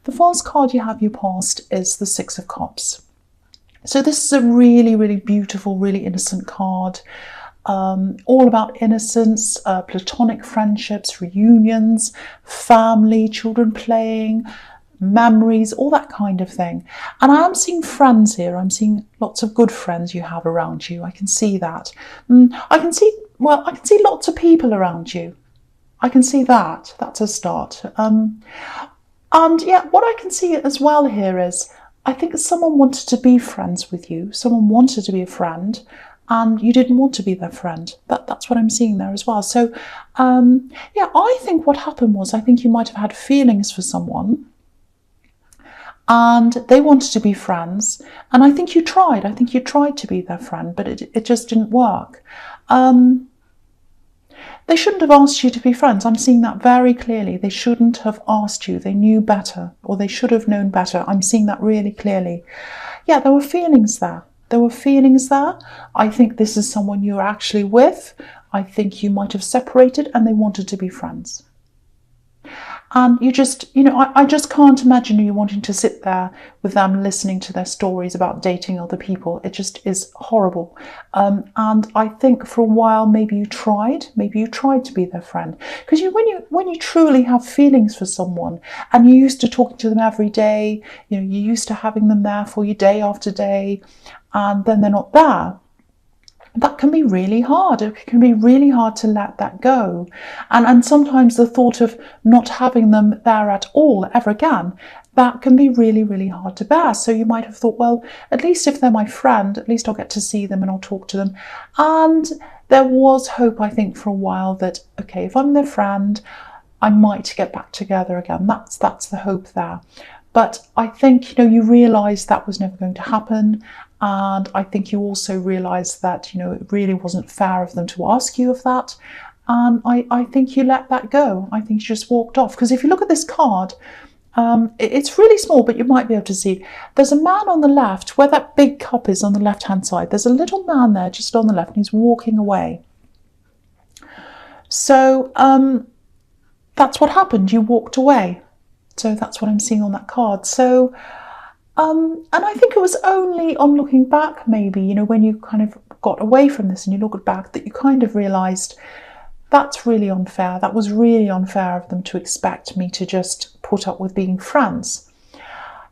the first card you have your past is the Six of Cups. So this is a really, really beautiful, really innocent card. All about innocence, platonic friendships, reunions, family, children playing, memories, all that kind of thing. And I am seeing friends here. I'm seeing lots of good friends you have around you. I can see that. I can see lots of people around you. I can see that. That's a start. And yeah, what I can see as well here is, I think someone wanted to be friends with you. Someone wanted to be a friend, and you didn't want to be their friend. That's what I'm seeing there as well. So, yeah, I think what happened was, I think you might have had feelings for someone, and they wanted to be friends, and I think you tried. I think you tried to be their friend, but it just didn't work. They shouldn't have asked you to be friends. I'm seeing that very clearly. They shouldn't have asked you. They knew better, or they should have known better. I'm seeing that really clearly. Yeah, there were feelings there. There were feelings there. I think this is someone you're actually with. I think you might have separated and they wanted to be friends. And you just, I just can't imagine you wanting to sit there with them listening to their stories about dating other people. It just is horrible. And I think for a while, maybe you tried to be their friend. Because when you truly have feelings for someone, and you're used to talking to them every day, you're used to having them there for you day after day, and then they're not there, that can be really hard. It can be really hard to let that go. And sometimes the thought of not having them there at all ever again, that can be really, really hard to bear. So you might have thought, well, at least if they're my friend, at least I'll get to see them and I'll talk to them. And there was hope, I think, for a while that, okay, if I'm their friend, I might get back together again. That's the hope there. But I think, you realised that was never going to happen. And I think you also realised that, it really wasn't fair of them to ask you of that. And I think you let that go. I think you just walked off. Because if you look at this card, it's really small, but you might be able to see. There's a man on the left, where that big cup is on the left-hand side. There's a little man there just on the left, and he's walking away. So that's what happened. You walked away. So that's what I'm seeing on that card. So, and I think it was only on looking back, maybe, when you kind of got away from this and you looked back, that you kind of realised that's really unfair. That was really unfair of them to expect me to just put up with being friends.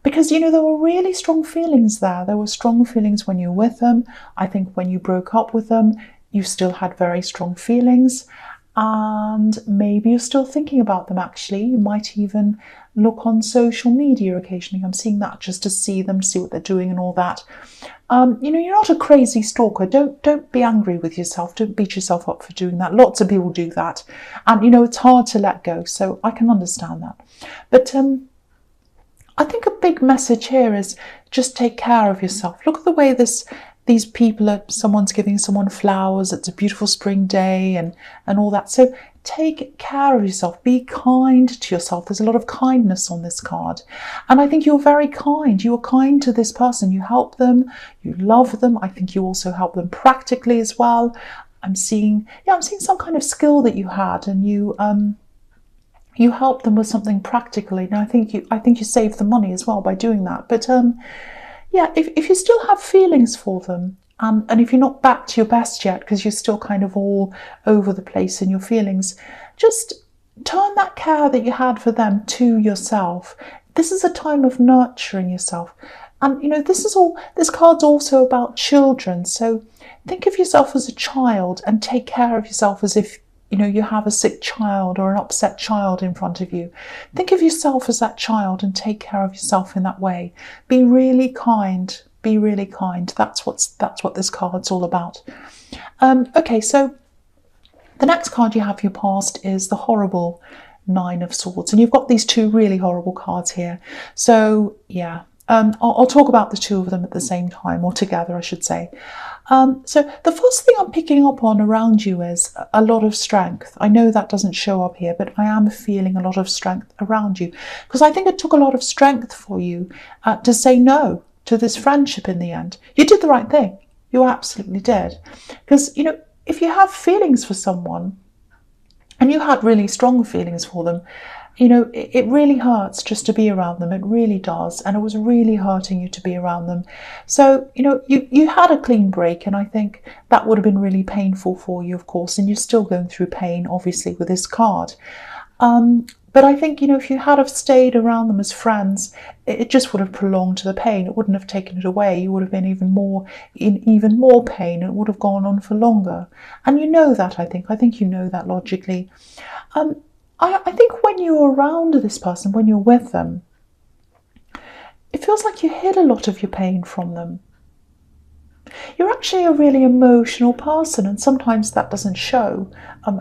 Because, there were really strong feelings there. There were strong feelings when you were with them. I think when you broke up with them, you still had very strong feelings. And maybe you're still thinking about them, actually. You might even look on social media occasionally. I'm seeing that just to see them, see what they're doing and all that. You're not a crazy stalker. Don't be angry with yourself. Don't beat yourself up for doing that. Lots of people do that. And, it's hard to let go. So I can understand that. But I think a big message here is just take care of yourself. Look at the way these people someone's giving someone flowers. It's a beautiful spring day and all that. So take care of yourself. Be kind to yourself. There's a lot of kindness on this card. And I think you're very kind. You are kind to this person. You help them. You love them. I think you also help them practically as well. I'm seeing some kind of skill that you had, and you helped them with something practically. Now I think you saved the money as well by doing that. But yeah, if you still have feelings for them, and if you're not back to your best yet, because you're still kind of all over the place in your feelings, just turn that care that you had for them to yourself. This is a time of nurturing yourself. And, this card's also about children. So think of yourself as a child and take care of yourself as if, you have a sick child or an upset child in front of you. Think of yourself as that child and take care of yourself in that way. Be really kind. Be really kind. That's what this card's all about. Okay, so the next card you have for your past is the horrible Nine of Swords. And you've got these two really horrible cards here. So, yeah. I'll talk about the two of them at the same time, or together, I should say. So the first thing I'm picking up on around you is a lot of strength. I know that doesn't show up here, but I am feeling a lot of strength around you, because I think it took a lot of strength for you to say no to this friendship in the end. You did the right thing. You absolutely did. Because, if you have feelings for someone, and you had really strong feelings for them, it really hurts just to be around them. It really does. And it was really hurting you to be around them. So, you had a clean break, and I think that would have been really painful for you, of course, and you're still going through pain, obviously, with this card. But I think, if you had have stayed around them as friends, it just would have prolonged the pain. It wouldn't have taken it away. You would have been in even more pain. It would have gone on for longer. And you know that, I think. I think you know that logically. I think when you're around this person, when you're with them, it feels like you hid a lot of your pain from them. You're actually a really emotional person, and sometimes that doesn't show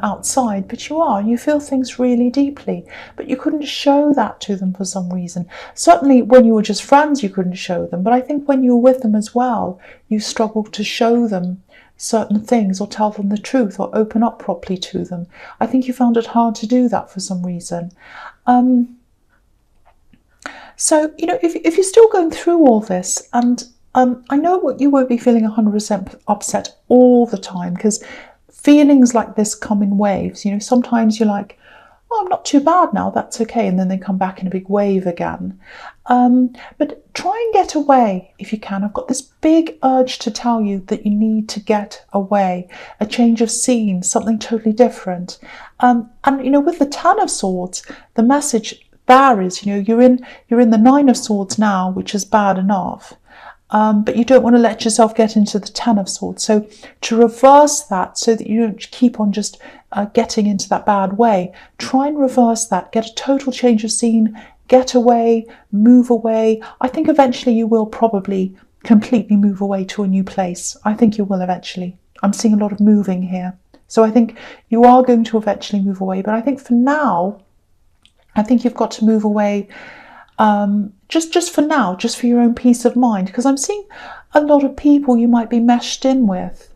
outside, but you are. You feel things really deeply, but you couldn't show that to them for some reason. Certainly when you were just friends, you couldn't show them, but I think when you were with them as well, you struggled to show them certain things or tell them the truth or open up properly to them. I think you found it hard to do that for some reason. So, if you're still going through all this, and I know what you won't be feeling 100% upset all the time, because feelings like this come in waves. Sometimes you're like, oh, I'm not too bad now, that's okay, and then they come back in a big wave again. But try and get away if you can. I've got this big urge to tell you that you need to get away, a change of scene, something totally different. And with the Ten of Swords, the message there is, you're in the Nine of Swords now, which is bad enough. But you don't want to let yourself get into the Ten of Swords. So to reverse that, so that you don't keep on just getting into that bad way, try and reverse that, get a total change of scene, get away, move away. I think eventually you will probably completely move away to a new place. I think you will eventually. I'm seeing a lot of moving here. So I think you are going to eventually move away. But I think for now, I think you've got to move away just for now, just for your own peace of mind, because I'm seeing a lot of people you might be meshed in with,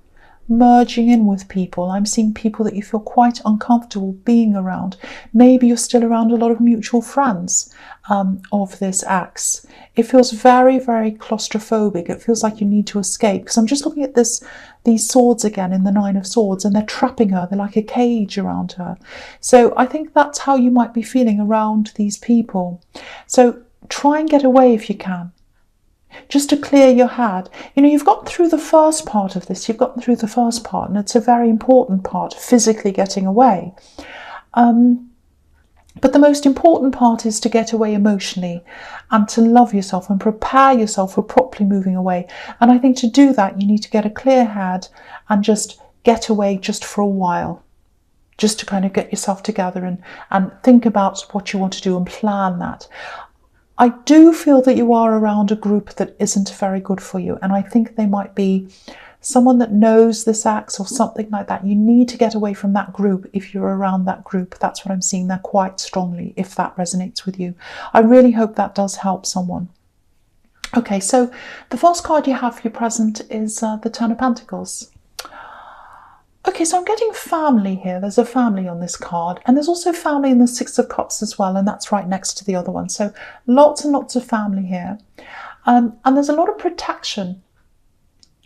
merging in with people. I'm seeing people that you feel quite uncomfortable being around. Maybe you're still around a lot of mutual friends of this ex. It feels very, very claustrophobic. It feels like you need to escape, because I'm just looking at these swords again in the Nine of Swords, and they're trapping her. They're like a cage around her. So I think that's how you might be feeling around these people. So try and get away if you can, just to clear your head. You've gotten through the first part of this. You've gotten through the first part, and it's a very important part, physically getting away. But the most important part is to get away emotionally and to love yourself and prepare yourself for properly moving away. And I think to do that, you need to get a clear head and just get away just for a while, just to kind of get yourself together and think about what you want to do and plan that. I do feel that you are around a group that isn't very good for you, and I think they might be someone that knows this ex or something like that. You need to get away from that group if you're around that group. That's what I'm seeing there quite strongly, if that resonates with you. I really hope that does help someone. Okay, so the first card you have for your present is the Ten of Pentacles. Okay, so I'm getting family here. There's a family on this card, and there's also family in the Six of Cups as well, and that's right next to the other one. So lots and lots of family here. And there's a lot of protection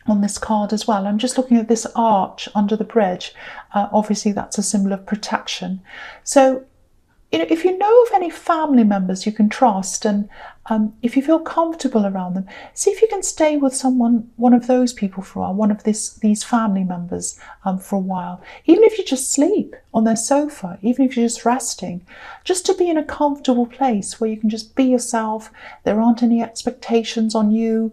on this card as well. I'm just looking at this arch under the bridge. Obviously, that's a symbol of protection. So, if you know of any family members you can trust, and if you feel comfortable around them, see if you can stay with one of those people for a while, one of these family members for a while. Even if you just sleep on their sofa, even if you're just resting, just to be in a comfortable place where you can just be yourself. There aren't any expectations on you.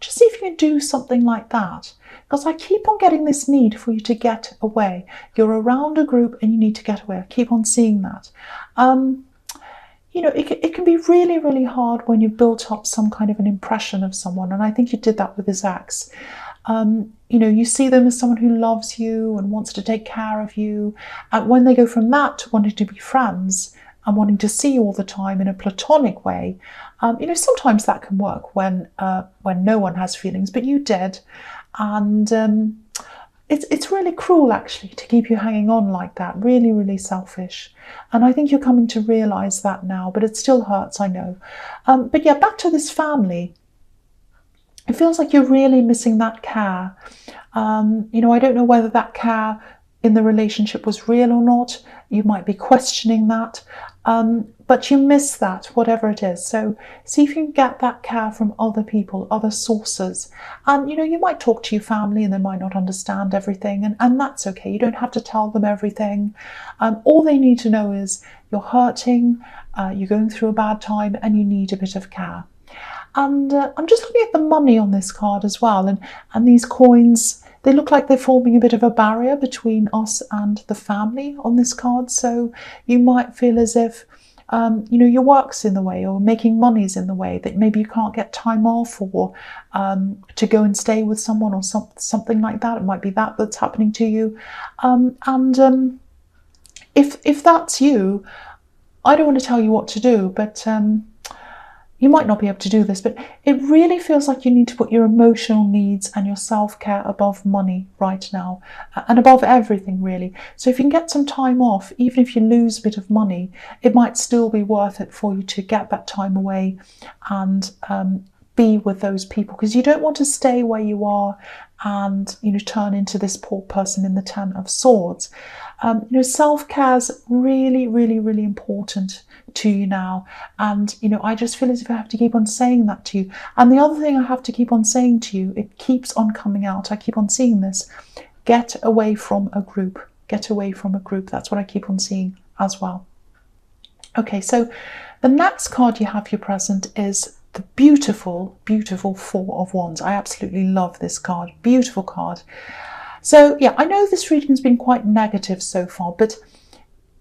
Just see if you can do something like that. Because I keep on getting this need for you to get away. You're around a group and you need to get away. I keep on seeing that. It can be really, really hard when you've built up some kind of an impression of someone. And I think you did that with this ex. You see them as someone who loves you and wants to take care of you. And when they go from that to wanting to be friends and wanting to see you all the time in a platonic way, sometimes that can work when no one has feelings, but you did. And it's really cruel, actually, to keep you hanging on like that. Really, really selfish. And I think you're coming to realise that now, but it still hurts, I know. But yeah, back to this family. It feels like you're really missing that care. I don't know whether that care in the relationship was real or not. You might be questioning that. but you miss that, whatever it is. So see if you can get that care from other people, other sources. And, you might talk to your family and they might not understand everything, and that's okay. You don't have to tell them everything. All they need to know is you're hurting, you're going through a bad time, and you need a bit of care. And I'm just looking at the money on this card as well, and these coins, they look like they're forming a bit of a barrier between us and the family on this card. So you might feel as if, your work's in the way, or making money's in the way, that maybe you can't get time off, or to go and stay with someone, or something like that. It might be that's happening to you. If that's you, I don't want to tell you what to do, but you might not be able to do this, but it really feels like you need to put your emotional needs and your self-care above money right now, and above everything, really. So if you can get some time off, even if you lose a bit of money, it might still be worth it for you to get that time away and be with those people, because you don't want to stay where you are and turn into this poor person in the Ten of Swords. Self-care is really, really, really important to you now, and I just feel as if I have to keep on saying that to you. And the other thing I have to keep on saying to you, it keeps on coming out, I keep on seeing this: get away from a group. Get away from a group. That's what I keep on seeing as well. Okay, so the next card you have your present is the beautiful, beautiful Four of Wands. I absolutely love this card. Beautiful card. So yeah, I know this reading has been quite negative so far, but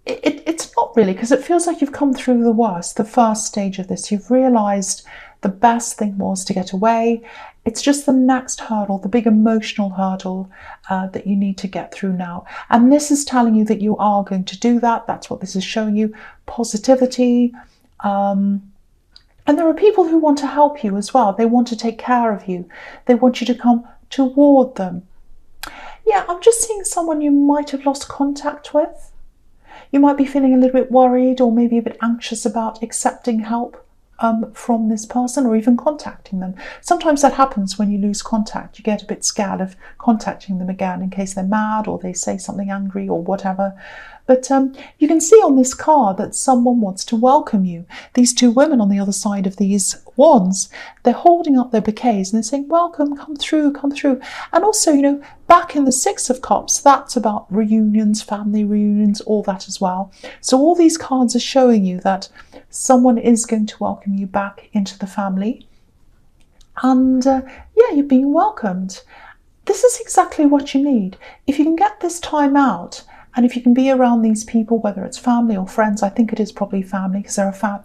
it's not really, because it feels like you've come through the worst, the first stage of this. You've realised the best thing was to get away. It's just the next hurdle, the big emotional hurdle that you need to get through now. And this is telling you that you are going to do that. That's what this is showing you. Positivity. And there are people who want to help you as well. They want to take care of you. They want you to come toward them. Yeah, I'm just seeing someone you might have lost contact with. You might be feeling a little bit worried, or maybe a bit anxious about accepting help from this person, or even contacting them. Sometimes that happens when you lose contact. You get a bit scared of contacting them again in case they're mad, or they say something angry, or whatever. But you can see on this card that someone wants to welcome you. These two women on the other side of these wands, they're holding up their bouquets and they're saying, welcome, come through, come through. And also, back in the Six of Cups, that's about reunions, family reunions, all that as well. So all these cards are showing you that someone is going to welcome you back into the family. And yeah, you're being welcomed. This is exactly what you need. If you can get this time out, and if you can be around these people, whether it's family or friends, I think it is probably family, because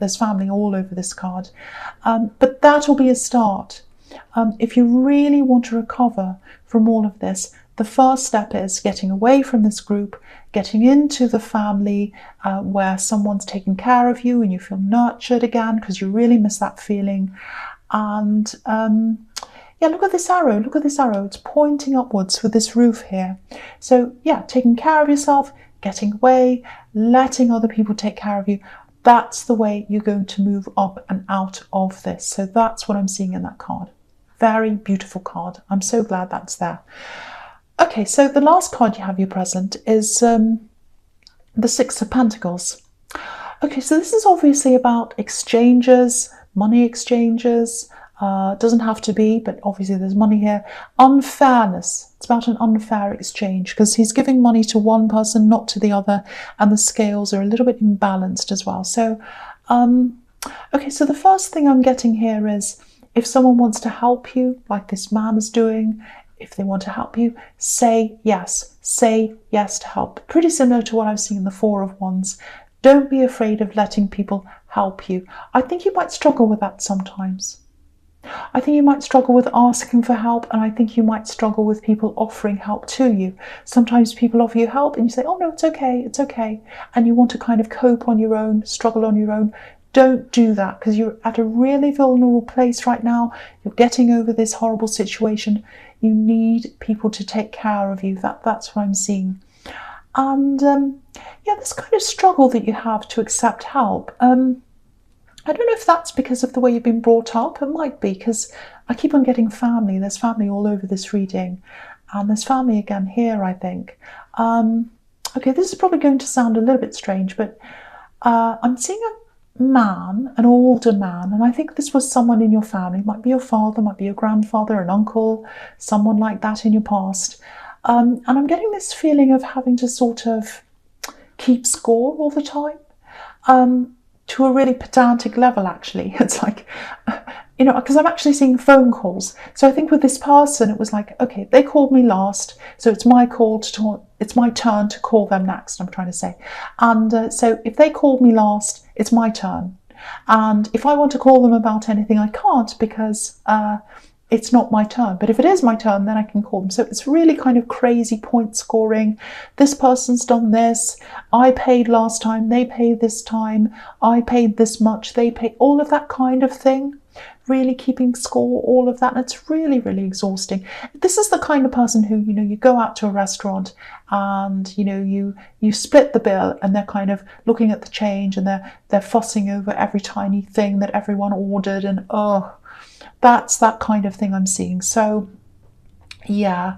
there's family all over this card. But that will be a start. If you really want to recover from all of this, the first step is getting away from this group, getting into the family where someone's taking care of you and you feel nurtured again, because you really miss that feeling. And yeah, look at this arrow. Look at this arrow. It's pointing upwards with this roof here. So yeah, taking care of yourself, getting away, letting other people take care of you. That's the way you're going to move up and out of this. So that's what I'm seeing in that card. Very beautiful card. I'm so glad that's there. Okay, so the last card you have your present is the Six of Pentacles. Okay, so this is obviously about exchanges, money exchanges. Doesn't have to be, but obviously there's money here. Unfairness. It's about an unfair exchange, because he's giving money to one person, not to the other, and the scales are a little bit imbalanced as well. So, okay, so the first thing I'm getting here is, if someone wants to help you, like this man is doing, if they want to help you, say yes. Say yes to help. Pretty similar to what I've seen in the Four of Wands. Don't be afraid of letting people help you. I think you might struggle with that sometimes. I think you might struggle with asking for help, and I think you might struggle with people offering help to you. Sometimes people offer you help and you say, oh no, it's okay, and you want to kind of cope on your own, struggle on your own. Don't do that, because you're at a really vulnerable place right now. You're getting over this horrible situation. You need people to take care of you. That's what I'm seeing. And yeah, this kind of struggle that you have to accept help. I don't know if that's because of the way you've been brought up. It might be, because I keep on getting family. There's family all over this reading. And there's family again here, I think. Okay, this is probably going to sound a little bit strange, but I'm seeing a man, an older man, and I think this was someone in your family. It might be your father, might be your grandfather, an uncle, someone like that in your past. And I'm getting this feeling of having to sort of keep score all the time, to a really pedantic level, actually. It's like, because I'm actually seeing phone calls. So I think with this person, it was like, okay, they called me last, so it's my turn to call them next, I'm trying to say. And so if they called me last, it's my turn. And if I want to call them about anything, I can't, because it's not my turn. But if it is my turn, then I can call them. So it's really kind of crazy point scoring. This person's done this. I paid last time, they paid this time. I paid this much, they paid, all of that kind of thing. Really keeping score, all of that. And it's really, really exhausting. This is the kind of person who, you go out to a restaurant and, you split the bill, and they're kind of looking at the change, and they're fussing over every tiny thing that everyone ordered, and that's that kind of thing I'm seeing. So, yeah.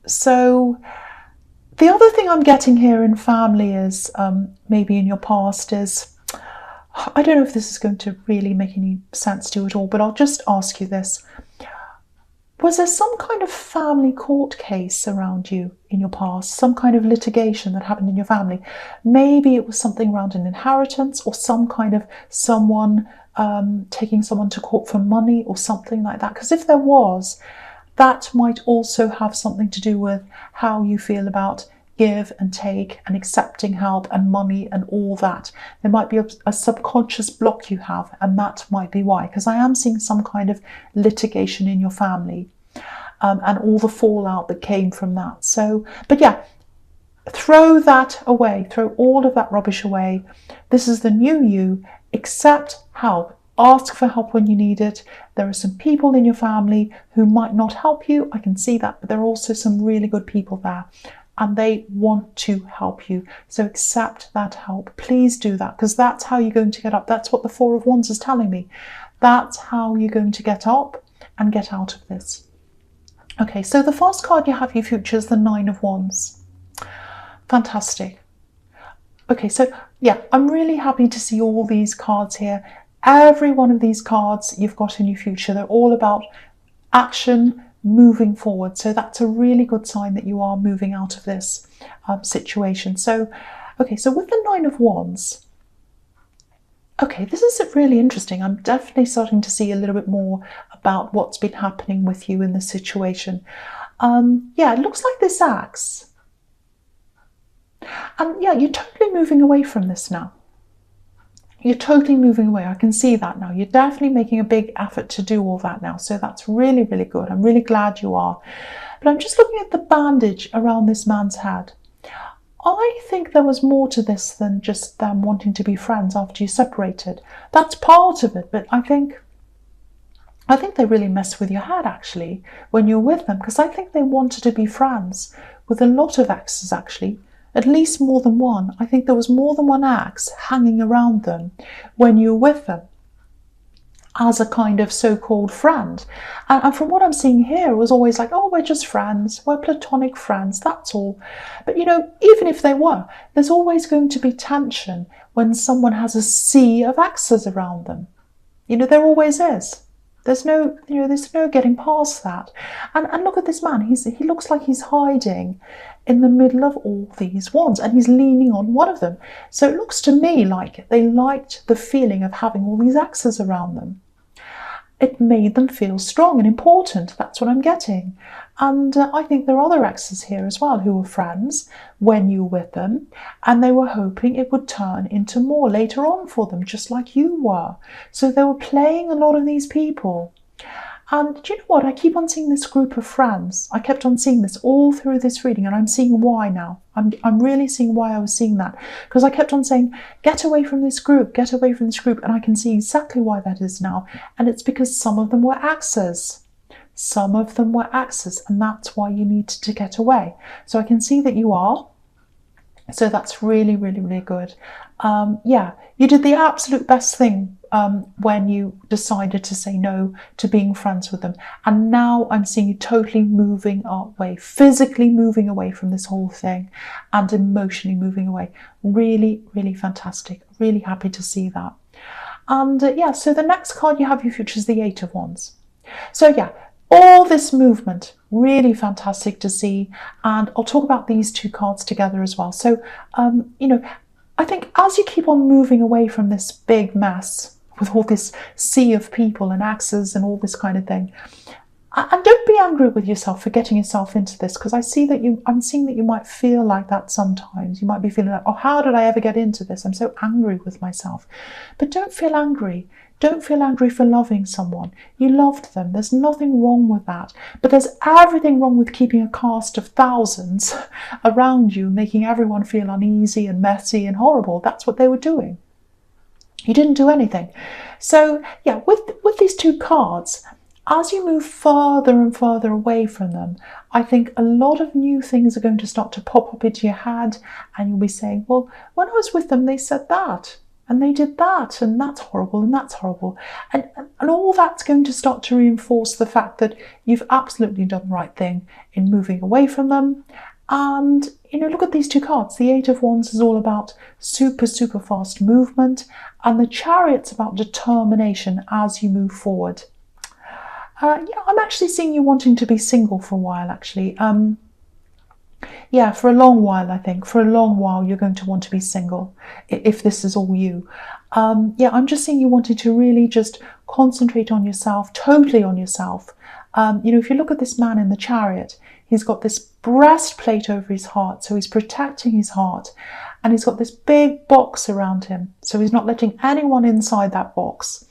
So the other thing I'm getting here in family is, maybe in your past, is, I don't know if this is going to really make any sense to you at all, but I'll just ask you this. Was there some kind of family court case around you in your past? Some kind of litigation that happened in your family? Maybe it was something around an inheritance, or some kind of someone taking someone to court for money or something like that. Because if there was, that might also have something to do with how you feel about give and take and accepting help and money and all that. There might be a subconscious block you have, and that might be why, because I am seeing some kind of litigation in your family, and all the fallout that came from that. So, but yeah, throw that away, throw all of that rubbish away. This is the new you. Accept help. Ask for help when you need it. There are some people in your family who might not help you. I can see that, but there are also some really good people there, and they want to help you. So accept that help. Please do that, because that's how you're going to get up. That's what the Four of Wands is telling me. That's how you're going to get up and get out of this. Okay, so the first card you have your future is the Nine of Wands. Fantastic. Okay, so yeah, I'm really happy to see all these cards here. Every one of these cards you've got in your future, they're all about action, moving forward. So that's a really good sign that you are moving out of this situation. So, okay, so with the Nine of Wands, okay, this is really interesting. I'm definitely starting to see a little bit more about what's been happening with you in this situation. Yeah, it looks like this axe. And yeah, you're totally moving away from this now. You're totally moving away. I can see that now. You're definitely making a big effort to do all that now. So that's really, really good. I'm really glad you are. But I'm just looking at the bandage around this man's head. I think there was more to this than just them wanting to be friends after you separated. That's part of it, but I think they really mess with your head, actually, when you're with them, because I think they wanted to be friends with a lot of exes, actually. At least more than one. I think there was more than one axe hanging around them when you were with them as a kind of so-called friend. And from what I'm seeing here, it was always like, oh, we're just friends. We're platonic friends, that's all. But, even if they were, there's always going to be tension when someone has a sea of axes around them. There always is. There's no getting past that. And look at this man. He looks like he's hiding in the middle of all these wands, and he's leaning on one of them. So it looks to me like they liked the feeling of having all these axes around them. It made them feel strong and important. That's what I'm getting. And I think there are other exes here as well who were friends when you were with them, and they were hoping it would turn into more later on for them, just like you were. So they were playing a lot of these people. And do you know what? I keep on seeing this group of friends. I kept on seeing this all through this reading, and I'm seeing why now. I'm really seeing why I was seeing that. Because I kept on saying, get away from this group, get away from this group. And I can see exactly why that is now. And it's because some of them were axes. Some of them were axes, and that's why you needed to get away. So I can see that you are. So that's really, really, really good. Yeah, you did the absolute best thing when you decided to say no to being friends with them. And now I'm seeing you totally moving away, physically moving away from this whole thing and emotionally moving away. Really, really fantastic. Really happy to see that. And yeah, so the next card you have your future is the Eight of Wands. So yeah, all this movement, really fantastic to see. And I'll talk about these two cards together as well. So, you know, I think as you keep on moving away from this big mess with all this sea of people and axes and all this kind of thing, and don't be angry with yourself for getting yourself into this, because I'm seeing that you might feel like that sometimes. You might be feeling like, oh, how did I ever get into this? I'm so angry with myself. But don't feel angry. Don't feel angry for loving someone. You loved them. There's nothing wrong with that. But there's everything wrong with keeping a cast of thousands around you, making everyone feel uneasy and messy and horrible. That's what they were doing. You didn't do anything. So yeah, with these two cards, as you move further and further away from them, I think a lot of new things are going to start to pop up into your head, and you'll be saying, well, when I was with them, they said that, and they did that, and that's horrible, and that's horrible. And all that's going to start to reinforce the fact that you've absolutely done the right thing in moving away from them. And, you know, look at these two cards. The Eight of Wands is all about super, super fast movement, and the Chariot's about determination as you move forward. Yeah, I'm actually seeing you wanting to be single for a while, actually. Yeah, for a long while, I think. For a long while, you're going to want to be single, if this is all you. Yeah, I'm just seeing you wanting to really just concentrate on yourself, totally on yourself. You know, if you look at this man in the Chariot, he's got this breastplate over his heart, so he's protecting his heart. And he's got this big box around him, so he's not letting anyone inside that box.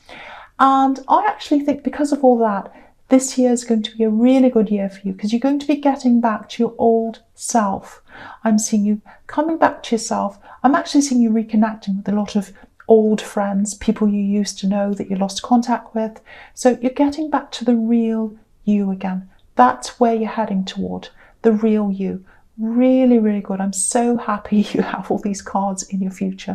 And I actually think because of all that, this year is going to be a really good year for you, because you're going to be getting back to your old self. I'm seeing you coming back to yourself. I'm actually seeing you reconnecting with a lot of old friends, people you used to know that you lost contact with. So you're getting back to the real you again. That's where you're heading toward, the real you. Really, really good. I'm so happy you have all these cards in your future.